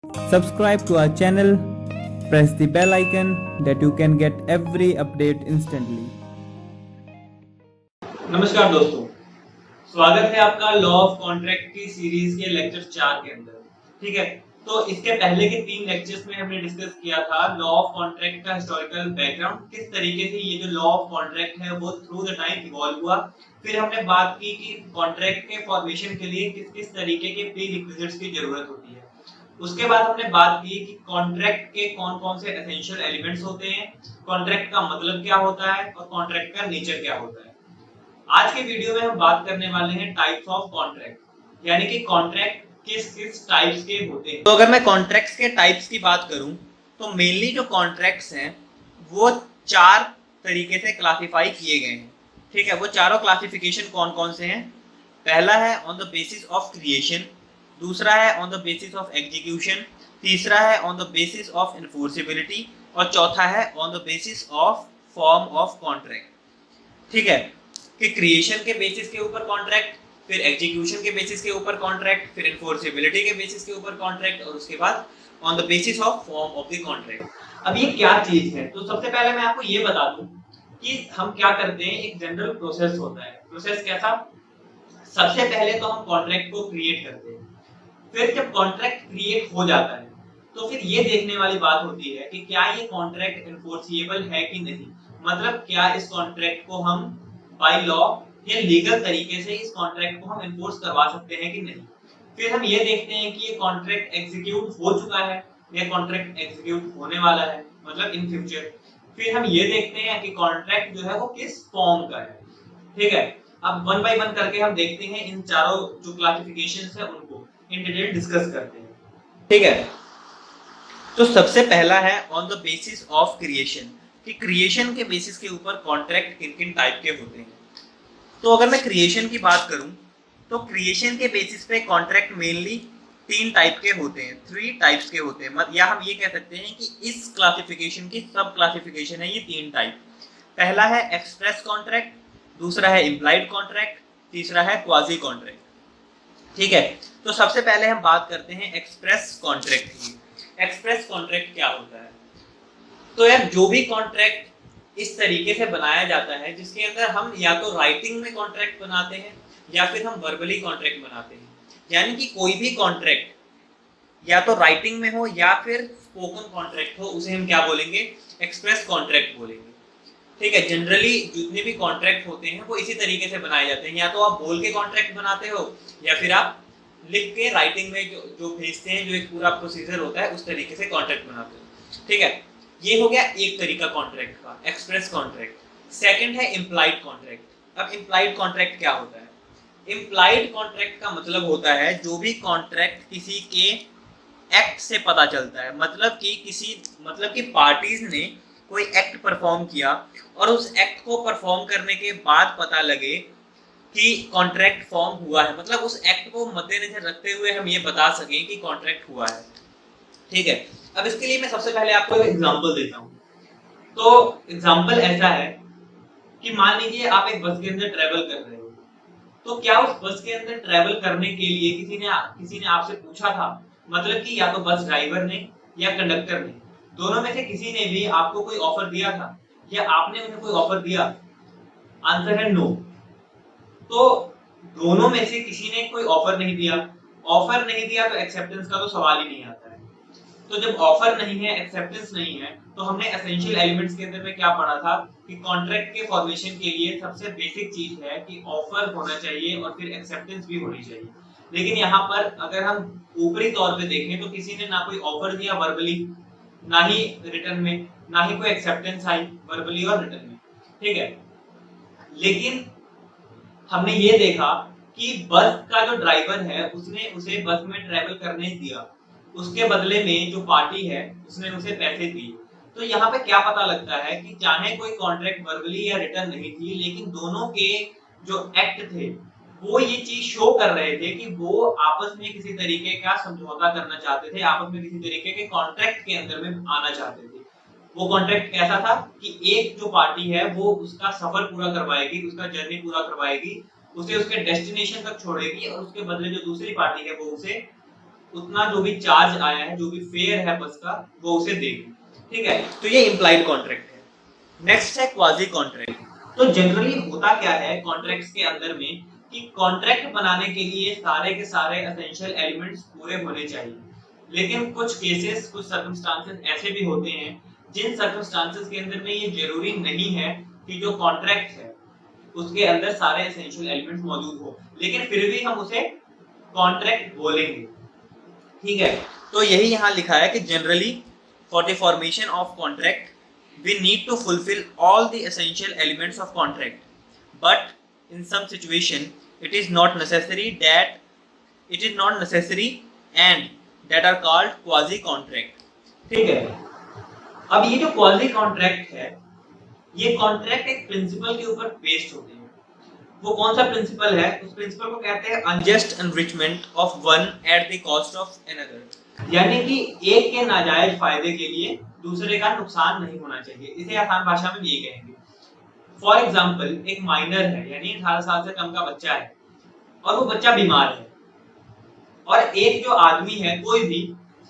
Subscribe to our channel, press the bell icon that you can get every update instantly. नमस्कार दोस्तों, स्वागत है आपका लॉ ऑफ कॉन्ट्रैक्ट की सीरीज के लेक्चर 4 के अंदर। ठीक है, तो इसके पहले के 3 लेक्चर्स में हमने डिस्कस किया था लॉ ऑफ कॉन्ट्रैक्ट का हिस्टोरिकल बैकग्राउंड, किस तरीके से ये जो लॉ ऑफ कॉन्ट्रैक्ट है वो थ्रू द टाइम इवॉल्व हुआ। फिर हमने बात की कि कॉन्ट्रैक्ट के फॉर्मेशन के लिए किस किस तरीके के प्री रिक्विजिट्स की जरूरत होती है। उसके बाद हमने बात की कि कॉन्ट्रैक्ट के कौन कौन से एसेंशियल एलिमेंट्स होते हैं, कॉन्ट्रैक्ट का मतलब क्या होता है और कॉन्ट्रैक्ट का नेचर क्या होता है। आज के वीडियो में हम बात करने वाले हैं टाइप्स ऑफ कॉन्ट्रैक्ट, यानी कि कॉन्ट्रैक्ट किस किस टाइप्स के होते हैं। तो अगर मैं कॉन्ट्रैक्ट्स के टाइप्स की बात करूं तो मेनली जो कॉन्ट्रैक्ट्स हैं वो 4 तरीके से क्लासिफाई किए गए हैं। ठीक है, वो चारों क्लासिफिकेशन कौन कौन से हैं? पहला है on the basis of creation, दूसरा है on the basis of execution, तीसरा है on the basis of enforceability और चौथा है on the basis of form of contract. ठीक है, कि क्रिएशन के बेसिस के ऊपर कॉन्ट्रैक्ट, फिर एग्जीक्यूशन के बेसिस के ऊपर कॉन्ट्रैक्ट, फिर एनफोर्सेबिलिटी के बेसिस के ऊपर कॉन्ट्रैक्ट और उसके बाद on the basis of form of the contract. अब ये क्या चीज है? तो सबसे पहले मैं आपको ये बता दूं कि हम क्या करते हैं। एक जनरल प्रोसेस होता है। प्रोसेस कैसा? सबसे पहले तो हम कॉन्ट्रैक्ट को क्रिएट करते हैं, फिर जब कॉन्ट्रैक्ट क्रिएट हो जाता है तो फिर ये देखने वाली बात होती है कि क्या ये कॉन्ट्रैक्ट एनफोर्सिएबल है कि नहीं, मतलब क्या इस कॉन्ट्रैक्ट को हम बाय लॉ या लीगल तरीके से इस कॉन्ट्रैक्ट को हम एनफोर्स करवा सकते हैं कि नहीं। फिर हम ये देखते हैं कि ये कॉन्ट्रैक्ट एग्जीक्यूट हो चुका है या कॉन्ट्रैक्ट एग्जीक्यूट होने वाला है, मतलब इन फ्यूचर। फिर हम ये देखते हैं कि कॉन्ट्रैक्ट जो है वो किस फॉर्म का है। ठीक है, अब वन बाय वन करके हम देखते हैं, इन चारों जो क्लासिफिकेशंस है उनको इन डिटेल डिस्कस करते हैं। ठीक है, तो सबसे पहला है on the basis of creation, कि क्रिएशन के बेसिस के ऊपर कॉन्ट्रैक्ट किन किन टाइप के होते हैं। तो अगर मैं क्रिएशन की बात करूं तो क्रिएशन के बेसिस पे कॉन्ट्रैक्ट मेनली 3 टाइप के होते हैं, 3 टाइप्स के होते हैं, या हम ये कह सकते हैं कि इस क्लासिफिकेशन की सब क्लासिफिकेशन है ये 3 टाइप। पहला है एक्सप्रेस कॉन्ट्रैक्ट, दूसरा है इम्प्लाइड कॉन्ट्रैक्ट, तीसरा है क्वाजी कॉन्ट्रैक्ट। ठीक है, तो सबसे पहले हम बात करते हैं एक्सप्रेस कॉन्ट्रैक्ट की। एक्सप्रेस कॉन्ट्रैक्ट क्या होता है? तो यार जो भी कॉन्ट्रैक्ट इस तरीके से बनाया जाता है जिसके अंदर हम या तो राइटिंग में कॉन्ट्रैक्ट बनाते हैं या फिर हम वर्बली कॉन्ट्रैक्ट बनाते हैं, यानी कि कोई भी कॉन्ट्रैक्ट या तो राइटिंग में हो या फिर स्पोकन कॉन्ट्रैक्ट हो, उसे हम क्या बोलेंगे? एक्सप्रेस कॉन्ट्रैक्ट बोलेंगे। ठीक है, जनरली जितने भी कॉन्ट्रैक्ट होते हैं वो इसी तरीके से बनाए जाते हैं, या तो आप बोल के कॉन्ट्रैक्ट बनाते हो या फिर आप लिख के राइटिंग में जो भेजते हैं, जो एक पूरा प्रोसीजर होता है उस तरीके से कॉन्ट्रैक्ट बनाते हो। ठीक है, ये हो गया एक तरीका कॉन्ट्रैक्ट का, एक्सप्रेस कॉन्ट्रैक्ट। सेकंड है इम्प्लाइड कॉन्ट्रैक्ट। अब इम्प्लाइड कॉन्ट्रैक्ट क्या होता है? इम्प्लाइड कॉन्ट्रैक्ट का मतलब होता है जो भी कॉन्ट्रैक्ट किसी के एक्ट से पता चलता है, मतलब कि पार्टीज ने कोई एक्ट परफॉर्म किया और उस एक्ट को परफॉर्म करने के बाद पता लगे कि कॉन्ट्रैक्ट फॉर्म हुआ है, मतलब उस एक्ट को मद्देनजर रखते हुए हम ये बता सकें कि कॉन्ट्रैक्ट हुआ है। ठीक है, अब इसके लिए मैं सबसे पहले आपको एक एग्जांपल देता हूं। तो एग्जांपल ऐसा है कि मान लीजिए आप एक बस के अंदर ट्रैवल कर रहे हो, तो क्या उस बस के अंदर ट्रैवल करने के लिए किसी ने आपसे पूछा था, मतलब कि या तो बस ड्राइवर ने या कंडक्टर ने, दोनों में से किसी ने भी आपको कोई ऑफर दिया था या आपने उन्हें कोई ऑफर दिया? आंसर है नो। तो दोनों में से किसी ने कोई ऑफर नहीं दिया। ऑफर नहीं दिया तो एक्सेप्टेंस का तो सवाल ही नहीं आता है। तो जब ऑफर नहीं है, एक्सेप्टेंस नहीं है, तो हमने एसेंशियल एलिमेंट्स के अंदर में क्या पढ़ा था कि कॉन्ट्रैक्ट के फॉर्मेशन के लिए सबसे बेसिक चीज है कि ऑफर होना चाहिए और फिर एक्सेप्टेंस भी होनी चाहिए। लेकिन यहाँ पर अगर हम ऊपरी तौर पे देखें तो किसी ने ना कोई ऑफर दिया वर्बली, ना ही रिटर्न में, ना ही कोई एक्सेप्टेंस आई वर्बली और रिटर्न में। ठीक है, लेकिन हमने ये देखा कि बस का जो ड्राइवर है उसने उसे बस में ट्रेवल करने दिया, उसके बदले में जो पार्टी है उसने उसे पैसे दिए। तो यहाँ पे क्या पता लगता है कि चाहे कोई कॉन्ट्रैक्ट वर्बली या रिटर्न नहीं थी, लेकिन दोनों के जो एक्ट थे वो ये चीज शो कर रहे थे कि वो आपस में किसी तरीके का समझौता करना चाहते थे, आपस में किसी तरीके के कॉन्ट्रैक्ट के अंदर में आना चाहते थे। वो कॉन्ट्रैक्ट कैसा था कि एक जो पार्टी है वो उसका सफर पूरा करवाएगी, उसका जर्नी पूरा करवाएगी, उसे उसके डेस्टिनेशन तक छोड़ेगी और उसके बदले जो दूसरी पार्टी है वो उसे उतना जो भी चार्ज आया है, जो भी फेयर है बस का, वो उसे देगी। ठीक है, तो ये इम्प्लाइड कॉन्ट्रैक्ट है। नेक्स्ट है क्वाजी कॉन्ट्रैक्ट। तो जनरली होता क्या है कॉन्ट्रैक्ट्स के अंदर में कि कॉन्ट्रैक्ट बनाने के लिए सारे के सारे एसेंशियल एलिमेंट्स पूरे होने चाहिए, लेकिन कुछ केसेस, कुछ सर्कमस्टांसेस ऐसे भी होते हैं जिन सर्कमस्टांसेस के अंदर में ये जरूरी नहीं है कि जो कॉन्ट्रैक्ट है उसके अंदर सारे एसेंशियल एलिमेंट्स मौजूद हो, लेकिन फिर भी हम उसे कॉन्ट्रैक्ट बोलेंगे। ठीक है, तो यही यहाँ लिखा है कि generally for the formation of contract we need to fulfill all the essential elements of contract, but in some situation it is not necessary and that are called quasi contract। ठीक है, अब ये जो क्वाजी कॉन्ट्रैक्ट है, ये contract एक principal के ऊपर बेस्ड होते हैं। वो कौन सा प्रिंसिपल है? उस प्रिंसिपल को कहते हैं unjust enrichment of one at the cost of another, यानी कि एक के नाजायज फायदे के लिए दूसरे का नुकसान नहीं होना चाहिए। इसे आसान भाषा में ये कहेंगे, फॉर एग्जाम्पल एक माइनर है, यानी 18 साल से कम का बच्चा है और वो बच्चा बीमार है, और एक जो आदमी है कोई भी,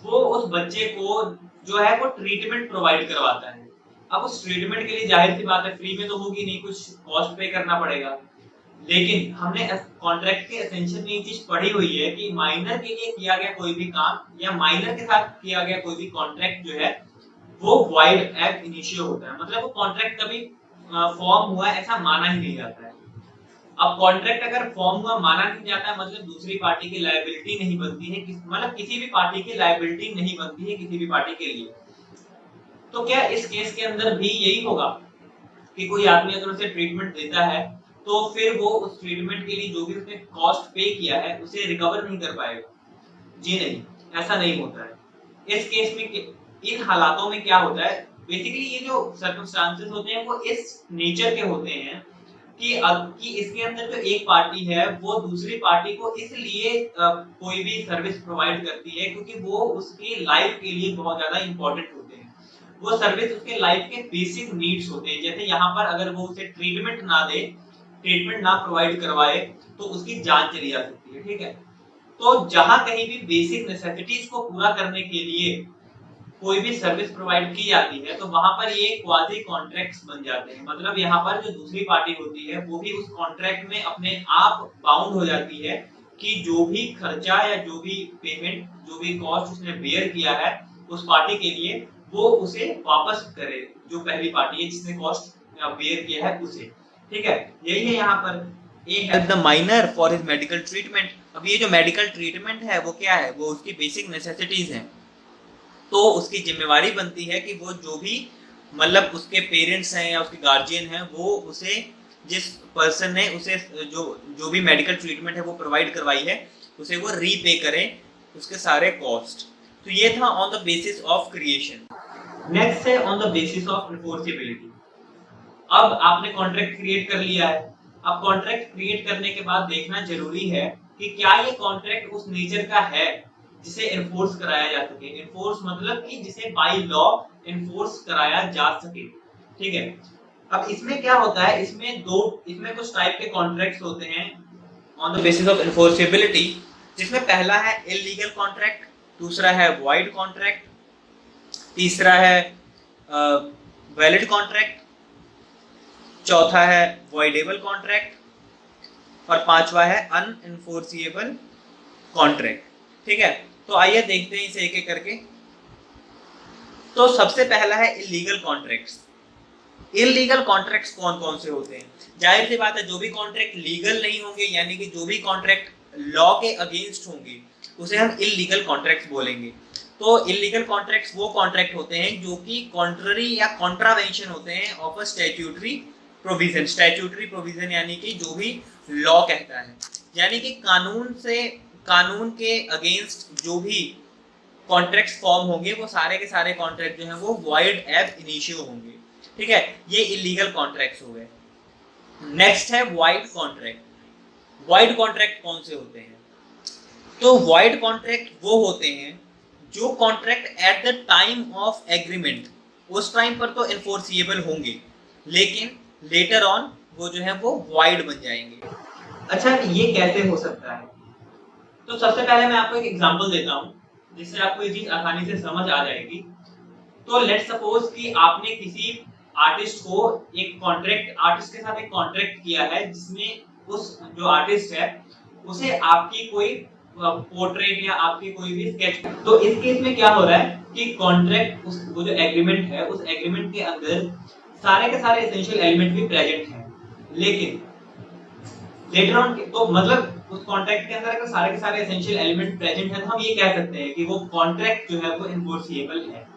वो उस बच्चे को जो है वो ट्रीटमेंट प्रोवाइड करवाता है। अब उस ट्रीटमेंट के लिए जाहिर सी बात है फ्री में तो होगी नहीं, कुछ कॉस्ट पे करना पड़ेगा। लेकिन हमने कॉन्ट्रैक्ट के एसेंशियल में ये चीज पढ़ी हुई है कि माइनर के लिए किया गया कोई भी काम या माइनर के साथ किया गया कोई भी कॉन्ट्रैक्ट जो है वो वॉइड एब इनिशियो होता है, मतलब वो कॉन्ट्रैक्ट कभी फॉर्म हुआ ऐसा माना ही नहीं जाता है। अब कॉन्ट्रैक्ट अगर फॉर्म हुआ माना नहीं जाता है मतलब दूसरी पार्टी की लायबिलिटी नहीं बनती है, मतलब किसी भी पार्टी की लायबिलिटी नहीं बनती है किसी भी पार्टी के लिए। तो क्या इस केस के अंदर भी यही होगा कि कोई आदमी अगर उसे ट्रीटमेंट देता है तो फिर वो उस ट्रीटमेंट के लिए जो भी उसने कॉस्ट पे किया है उसे रिकवर नहीं कर पाएगा? जी नहीं, ऐसा नहीं होता है। इस केस में इन हालातों में क्या होता है, बेसिकली ये जो सर्कमस्टांसेस होते हैं वो इस नेचर के होते हैं कि इसके अंदर जो एक पार्टी है वो दूसरी पार्टी को इसलिए कोई भी सर्विस प्रोवाइड करती है क्योंकि वो उसकी लाइफ के लिए बहुत ज्यादा इंपॉर्टेंट होते हैं। वो सर्विस उसके लाइफ के बेसिक नीड्स होते हैं। जैसे यहाँ पर अगर वो उसे ट्रीटमेंट ना दे, ट्रीटमेंट ना प्रोवाइड करवाए तो उसकी जान चली जा सकती है। ठीक है, तो जहां कहीं भी बेसिक नेसेसिटीज को पूरा करने के लिए कोई भी सर्विस प्रोवाइड की जाती है तो वहां पर ये क्वाजी कॉन्ट्रैक्ट्स बन जाते हैं। मतलब यहाँ पर जो दूसरी पार्टी होती है वो भी उस कॉन्ट्रैक्ट में अपने आप बाउंड हो जाती है कि जो भी खर्चा या जो भी पेमेंट, जो भी कॉस्ट उसने बेयर किया है उस पार्टी के लिए वो उसे वापस करे, जो पहली पार्टी है जिसने कॉस्ट बेयर किया है उसे। ठीक है, यही है यहाँ पर a help the minor for his medical treatment. अब ये जो मेडिकल ट्रीटमेंट है वो क्या है, वो उसकी बेसिक नेसेसिटीज हैं, तो उसकी जिम्मेवारी बनती है कि वो जो भी मतलब उसके पेरेंट्स हैं या उसके गार्जियन हैं वो उसे, जिस पर्सन ने उसे जो भी मेडिकल ट्रीटमेंट है वो प्रोवाइड करवाई है उसे वो रीपे करें उसके सारे कॉस्ट। तो ये था on the basis of creation. Next है on the basis of enforceability. अब आपने कॉन्ट्रैक्ट क्रिएट कर लिया है। अब कॉन्ट्रैक्ट क्रिएट करने के बाद देखना जरूरी है कि क्या ये कॉन्ट्रैक्ट उस नेचर का है जिसे एनफोर्स कराया जा सके। एनफोर्स मतलब कि जिसे बाय लॉ एनफोर्स कराया जा सके। ठीक है, अब इसमें क्या होता है, इसमें कुछ टाइप के कॉन्ट्रैक्ट्स होते हैं on the basis of enforceability, जिसमें पहला है इल्लीगल कॉन्ट्रैक्ट, दूसरा है वॉइड कॉन्ट्रैक्ट, तीसरा है वैलिड कॉन्ट्रैक्ट, चौथा है वॉइडेबल कॉन्ट्रैक्ट और पांचवा है अनएनफोर्सिएबल कॉन्ट्रैक्ट। ठीक है, तो आइए देखते हैं इसे एक एक करके। तो सबसे पहला है इल्लीगल कॉन्ट्रैक्ट्स। इल्लीगल कॉन्ट्रैक्ट्स कौन कौन से होते हैं? जाहिर सी बात है जो भी कॉन्ट्रैक्ट लीगल नहीं होंगे, यानी कि जो भी कॉन्ट्रैक्ट लॉ के अगेंस्ट होंगे उसे हम इल्लीगल कॉन्ट्रैक्ट्स बोलेंगे। तो इल्लीगल कॉन्ट्रैक्ट्स वो कॉन्ट्रैक्ट होते हैं जो कि कॉन्ट्ररी या कॉन्ट्रावेंशन होते हैं of a statutory provision. Statutory provision यानी कि जो भी लॉ कहता है, यानी कि कानून के अगेंस्ट जो भी कॉन्ट्रैक्ट्स फॉर्म होंगे वो सारे के सारे कॉन्ट्रैक्ट जो हैं वो वॉइड एब इनिशियो होंगे। ठीक है, ये इलीगल कॉन्ट्रैक्ट्स हो गए। नेक्स्ट है वॉइड कॉन्ट्रैक्ट। वॉइड कॉन्ट्रैक्ट कौन से होते हैं? तो वॉइड कॉन्ट्रैक्ट वो होते हैं जो contract at the time of agreement, उस टाइम पर तो एनफोर्सिएबल होंगे लेकिन लेटर ऑन वो जो है वो वॉइड बन जाएंगे। अच्छा, ये कैसे हो सकता है? तो सबसे पहले मैं आपको एक एग्जांपल देता हूँ जिससे आपको ये चीज आसानी से समझ आ जाएगी। तो लेट्स सपोज कि आपने किसी आर्टिस्ट को एक आर्टिस्ट के साथ एक कॉन्ट्रैक्ट किया है जिसमें उस जो आर्टिस्ट है उसे आपकी कोई पोर्ट्रेट या आपकी कोई भी स्केच। तो इस केस में क्या हो रहा है कि कॉन्ट्रैक्ट वो जो एग्रीमेंट है उस एग्रीमेंट के अंदर सारे के सारे एसेंशियल एलिमेंट भी प्रेजेंट हैं, लेकिन लेटर ऑन तो मतलब उस कॉन्ट्रैक्ट के अंदर अगर सारे के सारे एसेंशियल एलिमेंट प्रेजेंट है तो हम ये कह सकते हैं कि वो कॉन्ट्रैक्ट जो है वो इन्फोर्सिएबल है।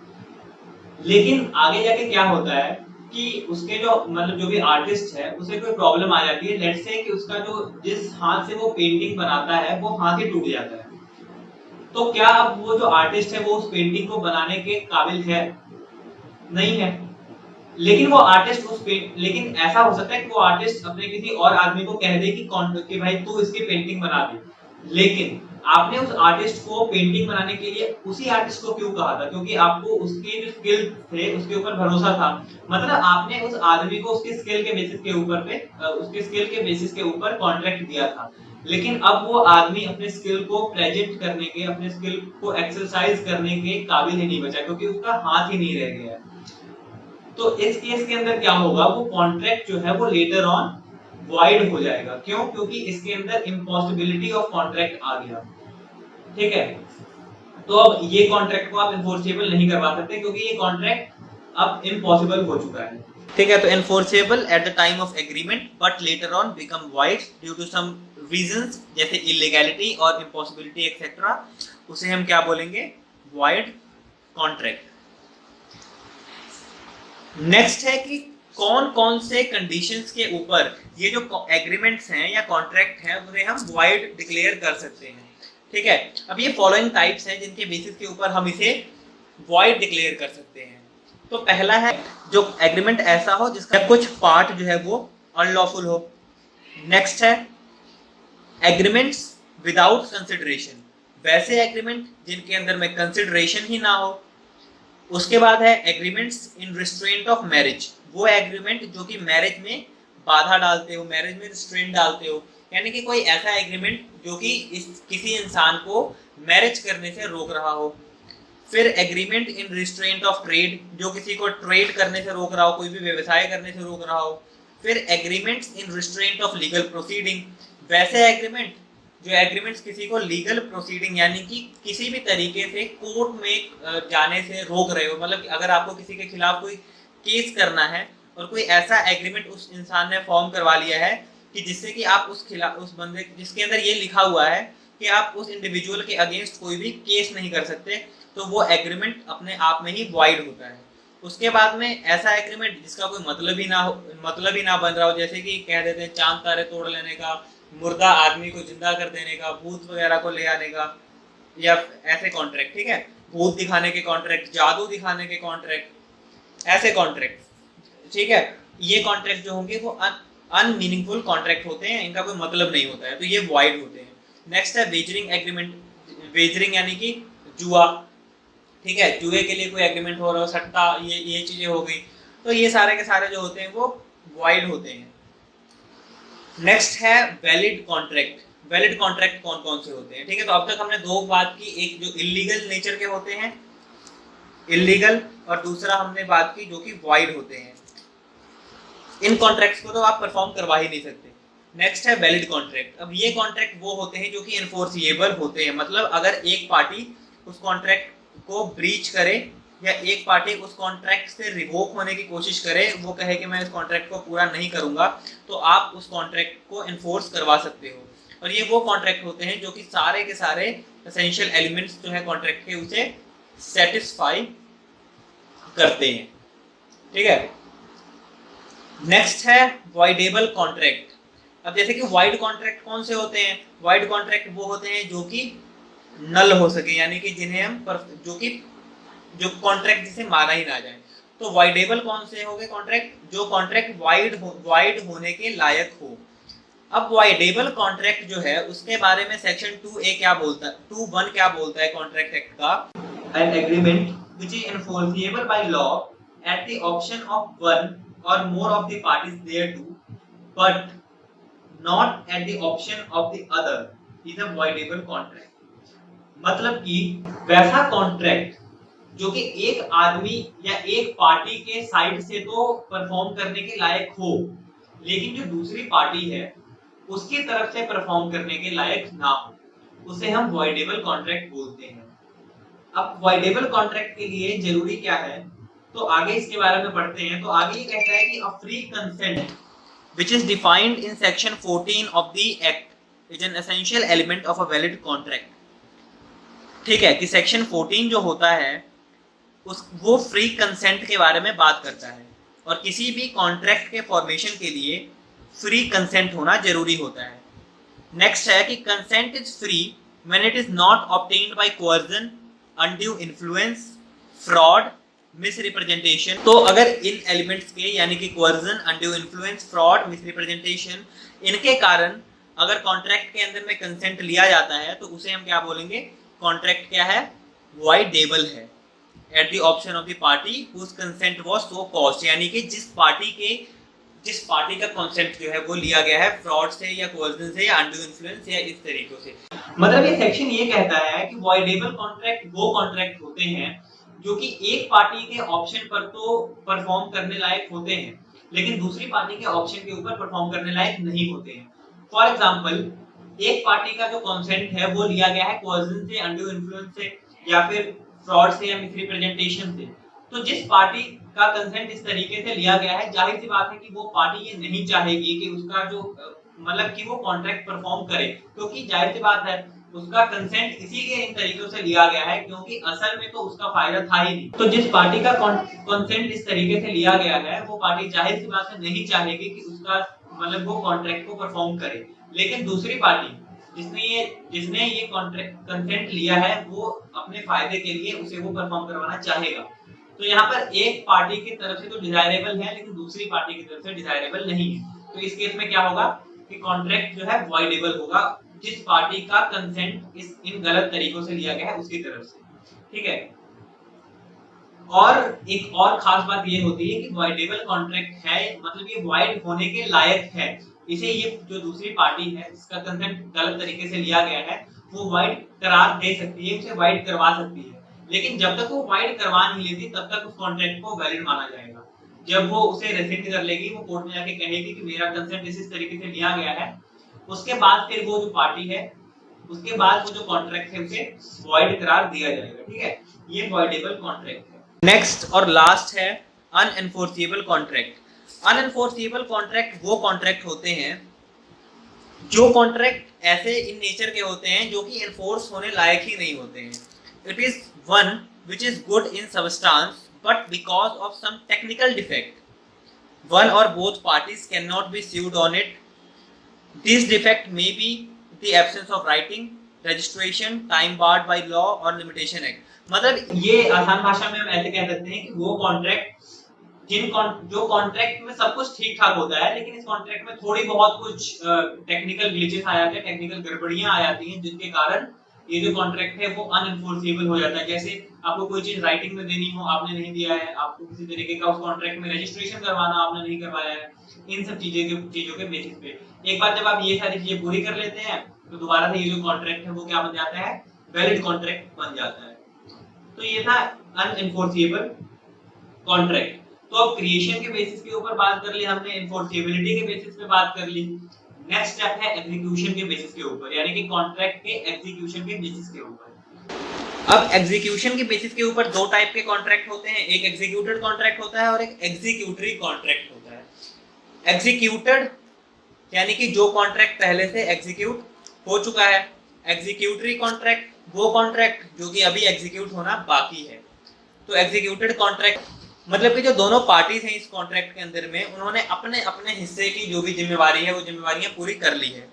लेकिन आगे जाके क्या होता है कि उसके जो मतलब जो भी आर्टिस्ट है उसे कोई प्रॉब्लम आ जाती है। लेट्स से कि उसका जो जिस हाथ से वो पेंटिंग बनाता है वो हाथ ही टूट जाता है, तो क्या अब वो जो आर्टिस्ट है वो उस पेंटिंग को बनाने के काबिल है? नहीं है। लेकिन वो आर्टिस्ट लेकिन ऐसा हो सकता है कि वो आर्टिस्ट अपने किसी और आदमी को कह दे कि भाई तू इसकी पेंटिंग बना दे, लेकिन आपने उस आर्टिस्ट को पेंटिंग बनाने के लिए उसी आर्टिस्ट को क्यों कहा था? क्योंकि आपको उसके जो स्किल थे उसके ऊपर भरोसा था। मतलब आपने उस आदमी को उसके स्किल के बेसिस के ऊपर कॉन्ट्रैक्ट दिया था, लेकिन अब वो आदमी अपने स्किल को प्रेजेंट करने के, अपने स्किल को एक्सरसाइज करने के काबिल ही नहीं बचा क्योंकि उसका हाथ ही नहीं रह गया। तो इस केस के अंदर क्या होगा, वो कॉन्ट्रैक्ट जो है वो लेटर ऑन वॉइड हो जाएगा। क्यों? क्योंकि इसके अंदर इम्पॉसिबिलिटी ऑफ कॉन्ट्रैक्ट आ गया। ठीक है, तो अब ये कॉन्ट्रैक्ट को आप इन्फोर्सेबल नहीं करवा सकते क्योंकि ये कॉन्ट्रैक्ट अब इम्पॉसिबल हो चुका है। ठीक है, तो enforceable at the time of agreement but later on become void due to some reasons जैसे इलीगैलिटी और इम्पॉसिबिलिटी एक्सेट्रा, उसे हम क्या बोलेंगे? Void contract. नेक्स्ट है कि कौन कौन से कंडीशंस के ऊपर ये जो एग्रीमेंट्स हैं या कॉन्ट्रैक्ट हैं उन्हें हम वॉइड डिक्लेयर कर सकते हैं। ठीक है, अब ये फॉलोइंग टाइप्स हैं जिनके बेसिस के ऊपर हम इसे वॉइड डिक्लेयर कर सकते हैं। तो पहला है जो एग्रीमेंट ऐसा हो जिसका कुछ पार्ट जो है वो अनलॉफुल हो। नेक्स्ट है एग्रीमेंट्स विदाउट कंसिडरेशन, वैसे एग्रीमेंट जिनके अंदर में कंसिडरेशन ही ना हो। उसके बाद है agreements in restraint of marriage, वो एग्रीमेंट जो कि मैरिज में बाधा डालते हो, मैरिज में रिस्ट्रेंट डालते हो, यानी कि कोई ऐसा एग्रीमेंट जो कि किसी इंसान को मैरिज करने से रोक रहा हो। फिर agreement in restraint of trade, जो किसी को ट्रेड करने से रोक रहा हो, कोई भी व्यवसाय करने से रोक रहा हो। फिर agreements in restraint of legal proceeding, वैसे एग्रीमेंट जो एग्रीमेंट्स किसी को लीगल प्रोसीडिंग यानी कि किसी भी तरीके से कोर्ट में जाने से रोक रहे हो, मतलब अगर आपको किसी के खिलाफ कोई केस करना है और कोई ऐसा एग्रीमेंट उस इंसान ने फॉर्म करवा लिया है कि जिससे कि आप उस बंदे जिसके अंदर ये लिखा हुआ है कि आप उस इंडिविजुअल के अगेंस्ट कोई भी केस नहीं कर सकते, तो वो एग्रीमेंट अपने आप में ही वॉइड होता है। उसके बाद में ऐसा एग्रीमेंट जिसका कोई मतलब ही ना बन रहा हो, जैसे कि कह देते हैं चांद तारे तोड़ लेने का, मुर्दा आदमी को जिंदा कर देने का, भूत वगैरह को ले आने का, या ऐसे कॉन्ट्रैक्ट। ठीक है, भूत दिखाने के कॉन्ट्रैक्ट, जादू दिखाने के कॉन्ट्रैक्ट, ऐसे कॉन्ट्रैक्ट। ठीक है, ये कॉन्ट्रैक्ट जो होंगे वो अनमीनिंगफुल कॉन्ट्रैक्ट होते हैं, इनका कोई मतलब नहीं होता है, तो ये वॉइड होते हैं। नेक्स्ट है वेजरिंग एग्रीमेंट, वेजरिंग यानी कि जुआ। ठीक है, जुए के लिए कोई एग्रीमेंट हो रहा हो, सट्टा, ये चीजें हो गई, तो ये सारे के सारे जो होते हैं वो वॉइड होते हैं। नेक्स्ट है वैलिड कॉन्ट्रैक्ट। वैलिड कॉन्ट्रैक्ट कौन कौन से होते हैं? ठीक है, तो अब तक हमने दो बात की, एक जो इलीगल नेचर के होते हैं, इलीगल, और दूसरा हमने बात की जो कि वॉइड होते हैं। इन कॉन्ट्रैक्ट्स को तो आप परफॉर्म करवा ही नहीं सकते। नेक्स्ट है वैलिड कॉन्ट्रैक्ट। अब ये कॉन्ट्रैक्ट वो होते हैं जो कि एनफोर्सिएबल होते हैं, मतलब अगर एक पार्टी उस कॉन्ट्रैक्ट को ब्रीच करे या एक पार्टी उस कॉन्ट्रैक्ट से रिवोक होने की कोशिश करे, वो कहे कि मैं इस कॉन्ट्रैक्ट को पूरा नहीं करूंगा, तो आप उस कॉन्ट्रैक्ट को एनफोर्स करवा सकते हो। और ये वो कॉन्ट्रैक्ट होते हैं जो कि सारे के सारे एसेंशियल एलिमेंट्स जो है कॉन्ट्रैक्ट के उसे सेटिस्फाई करते हैं। ठीक है, नेक्स्ट है वॉइडेबल कॉन्ट्रैक्ट। अब जैसे कि वॉइड कॉन्ट्रैक्ट कौन से होते हैं? वॉइड कॉन्ट्रैक्ट वो होते हैं जो कि नल हो सके, यानी कि जिन्हें हम जो कॉन्ट्रैक्ट जिसे माना ही ना जाए। तो वॉइडेबल कौन से हो गए कॉन्ट्रैक्ट? जो कॉन्ट्रैक्ट वॉइड होने के लायक हो। अब वॉइडेबल कॉन्ट्रैक्ट जो है उसके बारे में सेक्शन 2A क्या बोलता है, 2(1) क्या बोलता है कॉन्ट्रैक्ट एक्ट का? An agreement which is enforceable by law at the option of one or more of the parties thereto, but not at the option of the other, is a voidable contract. मतलब कि वैसा contract जो कि एक आदमी या एक party के साइड से तो परफॉर्म करने के लायक हो, लेकिन जो दूसरी पार्टी है उसकी तरफ से परफॉर्म करने के लायक ना हो, उसे हम वॉइडेबल कॉन्ट्रैक्ट बोलते हैं। अब वॉइडेबल कॉन्ट्रैक्ट के लिए जरूरी क्या है, तो आगे इसके बारे में पढ़ते हैं। तो आगे ये कहता है कि a free consent which is defined in section 14 of the act is an essential element of a valid contract. ठीक है, कि सेक्शन 14 जो होता है वो फ्री कंसेंट के बारे में बात करता है, और किसी भी कॉन्ट्रैक्ट के फॉर्मेशन के लिए फ्री कंसेंट होना जरूरी होता है। नेक्स्ट है कि consent is free when it is not obtained by coercion, undue influence, fraud, misrepresentation. तो अगर इन एलिमेंट्स के यानी कि coercion, undue influence, fraud, misrepresentation, इनके कारण अगर कॉन्ट्रैक्ट के अंदर में कंसेंट लिया जाता है तो उसे हम क्या बोलेंगे, कॉन्ट्रैक्ट क्या है, वॉइडेबल है। At the option of the party whose consent was so caused, यानी कि जिस पार्टी का कंसेंट जो है वो लिया गया है फ्रॉड से या कोअर्जन से या अनड्यू इन्फ्लुएंस या इस तरीकों से। मतलब ये सेक्शन ये कहता है कि वॉइडेबल कॉन्ट्रैक्ट वो कॉन्ट्रैक्ट होते हैं जो कि एक पार्टी के ऑप्शन पर तो परफॉर्म करने लायक होते हैं, लेकिन दूसरी पार्टी के ऑप्शन के ऊपर परफॉर्म करने लायक नहीं होते हैं। फॉर एग्जांपल, एक पार्टी का जो कंसेंट है वो लिया गया है कोअर्जन से, अनड्यू इन्फ्लुएंस से या फिर फ्रॉड से या मिसरिप्रेजेंटेशन से। तो जिस पार्टी का कंसेंट इस तरीके से लिया गया है, जाहिर सी बात है कि वो पार्टी ये नहीं चाहेगी कि उसका जो मतलब कि वो कॉन्ट्रैक्ट परफॉर्म करे, क्योंकि जाहिर सी बात है उसका कंसेंट इसीलिए इन तरीकों से लिया गया है क्योंकि असल में तो उसका फायदा था ही नहीं। तो जिस पार्टी का कंसेंट इस तरीके से लिया गया है वो पार्टी जाहिर सी बात है नहीं चाहेगी कि उसका मतलब वो कॉन्ट्रैक्ट को परफॉर्म करे, लेकिन दूसरी पार्टी जिसने ये कॉन्ट्रैक्ट कंसेंट लिया है वो अपने फायदे के लिए उसे वो परफॉर्म करवाना चाहेगा। तो यहाँ पर एक पार्टी की तरफ से तो डिजायरेबल है लेकिन दूसरी पार्टी की तरफ से डिजायरेबल नहीं है। तो इस केस में क्या होगा कि कॉन्ट्रैक्ट जो है वॉइडेबल होगा जिस पार्टी का कंसेंट इन गलत तरीकों से लिया गया है उसकी तरफ से। ठीक है, और एक और खास बात ये होती है कि वॉइडेबल कॉन्ट्रैक्ट है मतलब ये वॉइड होने के लायक है। इसे ये जो दूसरी पार्टी है जिसका कंसेंट गलत तरीके से लिया गया है वो वॉइड करार दे सकती है, उसे वॉइड करवा सकती है, लेकिन जब तक वो वॉइड करवा नहीं लेती तब तक उस कॉन्ट्रैक्ट को वैलिड माना जाएगा। जब वो उसे रेसिड कर लेगी, वो कोर्ट में जाके कहेगी कि मेरा कंसेंट इस तरीके से लिया गया है, उसके बाद फिर वो जो पार्टी है उसके बाद वो जो कॉन्ट्रैक्ट है उसे वॉइड करार दिया जाएगा। ठीक है, ये वॉइडेबल कॉन्ट्रैक्ट है। नेक्स्ट और लास्ट है अनएनफोर्सेबल कॉन्ट्रैक्ट। अनएनफोर्सेबल कॉन्ट्रैक्ट वो कॉन्ट्रैक्ट होते हैं जो कॉन्ट्रैक्ट ऐसे इन नेचर के होते हैं जो कि एनफोर्स होने लायक ही नहीं होते हैं। It is one which is good in substance but because of some technical defect one or both parties cannot be sued on it. This defect may be the absence of writing, registration, time barred by law or limitation act. मतलब ये आसान भाषा में हम ऐसे कह सकते हैं कि वो कॉन्ट्रैक्ट जो कॉन्ट्रैक्ट में सब कुछ ठीक ठाक होता है लेकिन इस कॉन्ट्रैक्ट में थोड़ी बहुत कुछ टेक्निकल ग्लिचेस आ जाते हैं, टेक्निकल गड़बड़ियां आ जाती हैं जिनके कारण ये जो कॉन्ट्रैक्ट है वो अनएनफोर्सेबल हो जाता है। जैसे आपको कोई चीज राइटिंग में देनी हो, आपने नहीं दिया है, आपको किसी तरीके का उस कॉन्ट्रैक्ट में रजिस्ट्रेशन करवाना आपने नहीं करवाया है, इन सब चीजों के बेसिस पे एक बार जब आप ये सारी चीजें पूरी कर लेते हैं तो दोबारा से ये जो कॉन्ट्रैक्ट है वो क्या बन जाता है, वैलिड कॉन्ट्रैक्ट बन जाता है। तो ये था अनएनफोर्सेबल कॉन्ट्रैक्ट। तो अब क्रिएशन के बेसिस के ऊपर बात कर ली हमने, एनफोर्सेबिलिटी के बेसिस पे बात कर ली। नेक्स्ट स्टेप है एग्जीक्यूशन के बेसिस के ऊपर, यानी कि कॉन्ट्रैक्ट के एग्जीक्यूशन के बेसिस के ऊपर। अब एग्जीक्यूशन के बेसिस के ऊपर दो टाइप के कॉन्ट्रैक्ट होते हैं, एक एग्जीक्यूटेड कॉन्ट्रैक्ट होता है और एक एग्जीक्यूटरी कॉन्ट्रैक्ट होता है। एग्जीक्यूटेड यानी कि जो कॉन्ट्रैक्ट पहले से एग्जीक्यूट हो चुका है, एग्जीक्यूटरी कॉन्ट्रैक्ट वो कॉन्ट्रैक्ट जो कि अभी एग्जीक्यूट होना बाकी है। तो एग्जीक्यूटेड कॉन्ट्रैक्ट मतलब कि जो दोनों पार्टीज हैं इस कॉन्ट्रैक्ट के अंदर में उन्होंने अपने अपने हिस्से की जो भी जिम्मेवारी है वो जिम्मेवारियां पूरी कर ली है।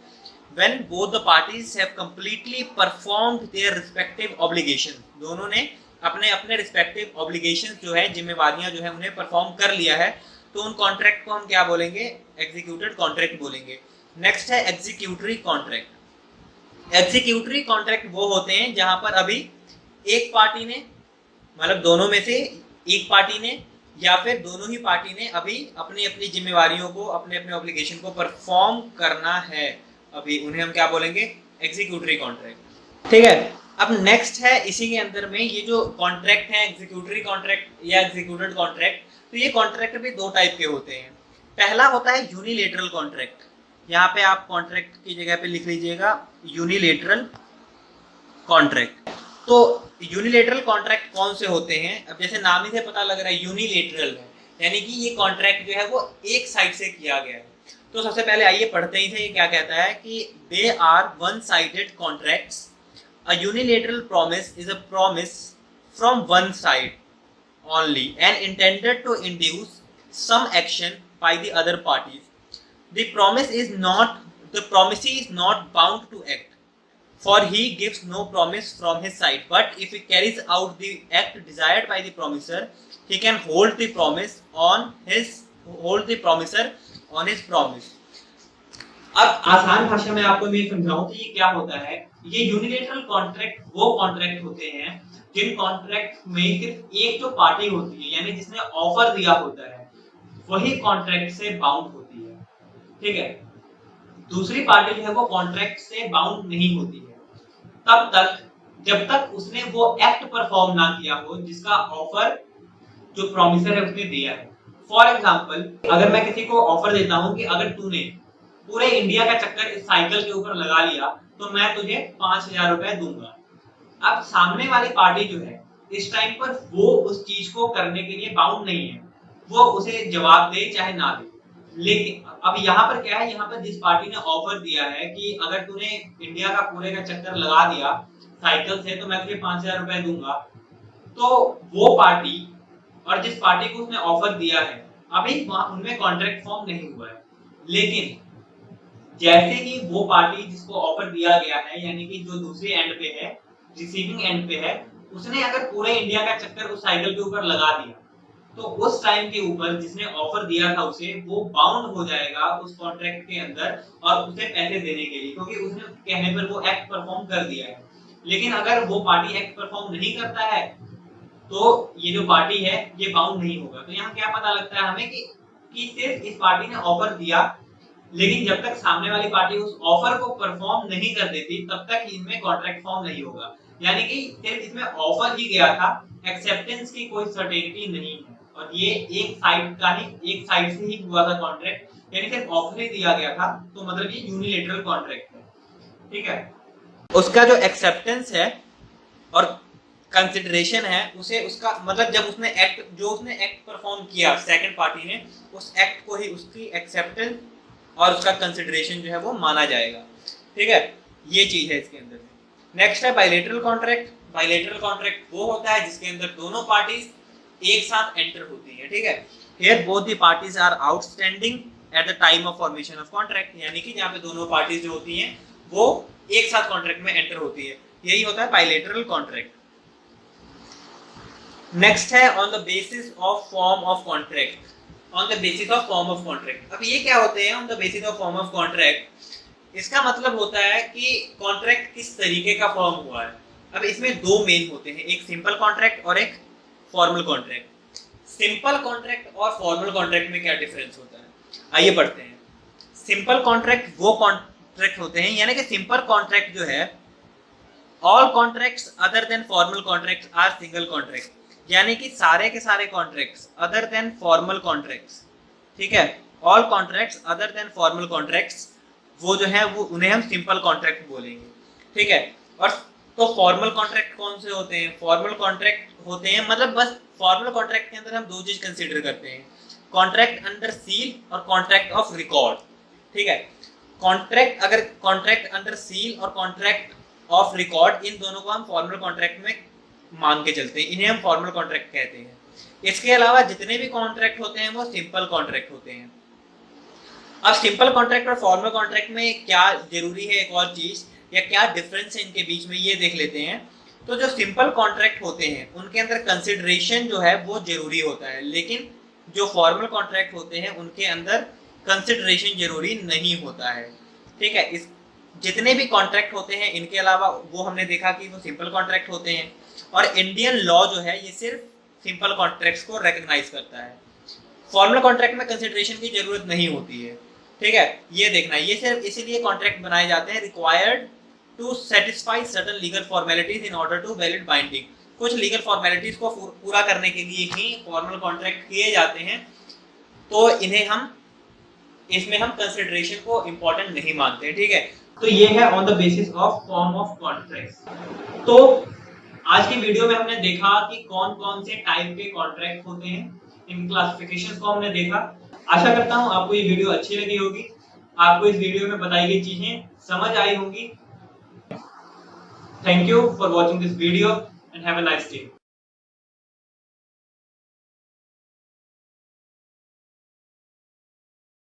When both the parties have completely performed their respective obligations, दोनों ने अपने अपने respective obligations जो है जिम्मेवारियां जो है उन्हें परफॉर्म कर लिया है, तो उन कॉन्ट्रैक्ट को हम क्या बोलेंगे, एग्जीक्यूटेड कॉन्ट्रैक्ट बोलेंगे। नेक्स्ट है एग्जीक्यूटरी कॉन्ट्रैक्ट। एग्जीक्यूटरी कॉन्ट्रैक्ट वो होते हैं जहां पर अभी एक पार्टी ने मतलब दोनों में से एक पार्टी ने या फिर दोनों ही पार्टी ने अभी अपनी अपनी जिम्मेवारियों को अपने अपने ऑब्लिगेशन को परफॉर्म करना है, अभी उन्हें हम क्या बोलेंगे, एग्जीक्यूटरी कॉन्ट्रैक्ट। ठीक है, अब नेक्स्ट है इसी के अंदर में ये जो कॉन्ट्रैक्ट है एग्जीक्यूटरी कॉन्ट्रैक्ट या एग्जीक्यूटेड कॉन्ट्रैक्ट, तो ये कॉन्ट्रैक्ट भी दो टाइप के होते हैं। पहला होता है यूनिलेटरल कॉन्ट्रैक्ट, यहाँ पे आप कॉन्ट्रैक्ट की जगह पे लिख लीजिएगा यूनिलेटरल कॉन्ट्रैक्ट। तो यूनिलेटरल कॉन्ट्रैक्ट कौन से होते हैं, अब जैसे नाम ही से पता लग रहा है यूनिलेटरल है, यानी कि ये कॉन्ट्रैक्ट जो है वो एक साइड से किया गया है। तो सबसे पहले आइए पढ़ते ही थे ये क्या कहता है कि they are one sided contracts. A unilateral promise is a promise from one side only and intended to induce some action by the other parties. The promisee is not bound to act, for he gives no promise from his side. But if he carries out the act desired by the promiser, he can hold the promiser on his promise. अब आसान भाषा में आपको मैं समझाऊं तो ये क्या होता है। ये यूनिलेटरल कॉन्ट्रैक्ट वो कॉन्ट्रैक्ट होते हैं जिन कॉन्ट्रैक्ट में सिर्फ एक जो पार्टी होती है, यानी जिसने ऑफर दिया होता है, वही कॉन्ट्रैक्ट से बाउंड होती है। ठीक है, दूसरी पार्टी जो है वो कॉन्ट्रैक्ट से बाउंड नहीं होती है तब तक जब तक उसने वो एक्ट परफॉर्म ना किया हो जिसका ऑफर जो प्रॉमिसर है उसने दिया है। फॉर एग्जाम्पल, अगर मैं किसी को ऑफर देता हूं कि अगर तूने पूरे इंडिया का चक्कर इस साइकिल के ऊपर लगा लिया तो मैं तुझे 5,000 रुपए दूंगा। अब सामने वाली पार्टी जो है इस टाइम पर वो उस चीज को करने के लिए बाउंड नहीं है, वो उसे जवाब दे चाहे ना दे। लेकिन अब यहाँ पर क्या है, यहाँ पर जिस पार्टी ने ऑफर दिया है कि अगर तूने इंडिया का पूरे का चक्कर लगा दिया साइकिल से तो मैं तुझे 5,000 रुपए दूंगा, तो वो पार्टी और जिस पार्टी को उसने ऑफर दिया है अभी उनमें कॉन्ट्रैक्ट फॉर्म नहीं हुआ है। लेकिन जैसे ही वो पार्टी जिसको ऑफर दिया गया है, यानी कि जो दूसरी एंड पे है, रिसीविंग एंड पे है, उसने अगर पूरे इंडिया का चक्कर उस साइकिल के ऊपर लगा दिया तो उस टाइम के ऊपर जिसने ऑफर दिया था उसे वो बाउंड हो जाएगा उस कॉन्ट्रैक्ट के अंदर और उसे पैसे देने के लिए, क्योंकि उसने कहने पर वो एक्ट परफॉर्म कर दिया है। लेकिन अगर वो पार्टी एक्ट परफॉर्म नहीं करता है तो ये जो पार्टी है ये बाउंड नहीं होगा। तो यहाँ क्या पता लगता है हमें कि सिर्फ इस पार्टी ने ऑफर दिया, लेकिन जब तक सामने वाली पार्टी उस ऑफर को परफॉर्म नहीं कर देती तब तक इनमें कॉन्ट्रैक्ट फॉर्म नहीं होगा। यानी कि सिर्फ इसमें ऑफर ही गया था, एक्सेप्टेंस की कोई सर्टेनिटी नहीं है, और ये एक साइड से ही हुआ था कॉन्ट्रैक्ट, यानी सिर्फ ऑफर ही दिया गया था, तो मतलब ये यूनिलेटरल कॉन्ट्रैक्ट है। ठीक है, उसका जो एक्सेप्टेंस है और कंसिडरेशन है उसे उसका मतलब जब उसने एक्ट परफॉर्म किया सेकंड पार्टी ने, उस एक्ट को ही उसकी एक्सेप्टेंस और उसका कंसिडरेशन जो है वो माना जाएगा। ठीक है, ये चीज है इसके अंदर। नेक्स्ट है बायलैटरल कॉन्ट्रैक्ट। बायलैटरल कॉन्ट्रैक्ट वो होता है जिसके अंदर दोनों पार्टीज एक साथ एंटर होती है। ठीक है, here both the parties are outstanding at the time of formation of contract, यानी कि जहाँ पे दोनों पार्टीज जो होती हैं वो एक साथ कॉन्ट्रैक्ट में एंटर होती है, यही होता है बायलैटरल कॉन्ट्रैक्ट। नेक्स्ट है on the basis of form of contract. On the basis of form of contract, अब ये क्या होते हैं on the basis of form of contract? इसका मतलब होता है कि कॉन्ट्रैक्ट किस तरीके का फॉर्म हुआ है। अब इसमें दो मेन होते हैं, एक सिंपल कॉन्ट्रैक्ट और एक फॉर्मल कॉन्ट्रैक्ट। सिंपल कॉन्ट्रैक्ट और फॉर्मल कॉन्ट्रैक्ट में क्या डिफरेंस होता है, आइए पढ़ते हैं। सिंपल कॉन्ट्रैक्ट वो कॉन्ट्रैक्ट होते हैं, यानी कि सिंपल कॉन्ट्रैक्ट जो है, all contracts other than formal contracts are single contract, यानी कि सारे के सारे contracts other than formal contracts, ठीक है, all contracts other than formal contracts, वो जो है वो उन्हें हम सिंपल कॉन्ट्रैक्ट बोलेंगे। ठीक है, और तो फॉर्मल कॉन्ट्रैक्ट कौन से होते हैं? फॉर्मल कॉन्ट्रैक्ट होते हैं, मतलब बस फॉर्मल कॉन्ट्रैक्ट के अंदर हम दो चीज कंसीडर करते हैं, कॉन्ट्रैक्ट अंडर सील और कॉन्ट्रैक्ट ऑफ रिकॉर्ड। ठीक है, कॉन्ट्रैक्ट अगर कॉन्ट्रैक्ट अंडर सील और कॉन्ट्रैक्ट ऑफ रिकॉर्ड, इन दोनों को हम फॉर्मल कॉन्ट्रैक्ट में मान के चलते हैं, इन्हें हम फॉर्मल कॉन्ट्रैक्ट कहते हैं। इसके अलावा जितने भी कॉन्ट्रैक्ट होते हैं वो सिंपल कॉन्ट्रैक्ट होते हैं। अब सिंपल कॉन्ट्रैक्ट और फॉर्मल कॉन्ट्रैक्ट में क्या जरूरी है, एक और चीज या क्या डिफरेंस है इनके बीच में, ये देख लेते हैं। तो जो सिंपल कॉन्ट्रैक्ट होते हैं उनके अंदर कंसिडरेशन जो है वो जरूरी होता है, लेकिन जो फॉर्मल कॉन्ट्रैक्ट होते हैं उनके अंदर कंसिडरेशन जरूरी नहीं होता है। ठीक है, इस जितने भी कॉन्ट्रैक्ट होते हैं इनके अलावा वो हमने देखा कि वो सिंपल कॉन्ट्रैक्ट होते हैं, और इंडियन लॉ जो है ये सिर्फ सिंपल कॉन्ट्रैक्ट्स को रिकॉग्नाइज करता है। फॉर्मल कॉन्ट्रैक्ट में कंसिडरेशन की जरूरत नहीं होती है। ठीक है, ये देखना, ये सिर्फ इसीलिए कॉन्ट्रैक्ट बनाए जाते हैं, required to satisfy certain legal formalities in order to valid binding. कुछ लीगल फॉर्मेलिटीज को पूरा करने के लिए ही फॉर्मल कॉन्ट्रैक्ट किए जाते हैं, तो इसमें हम कंसिडरेशन को इंपॉर्टेंट नहीं मानते, ठीक है। तो ये है on the basis of form of contract. तो आज की वीडियो में हमने देखा कि कौन कौन से टाइप के कॉन्ट्रैक्ट होते हैं, इन क्लासिफिकेशंस को हमने देखा। आशा करता हूं आपको ये वीडियो अच्छी लगी होगी, आपको इस वीडियो में बताई गई चीजें समझ आई होंगी। Thank you for watching this video and have a nice day.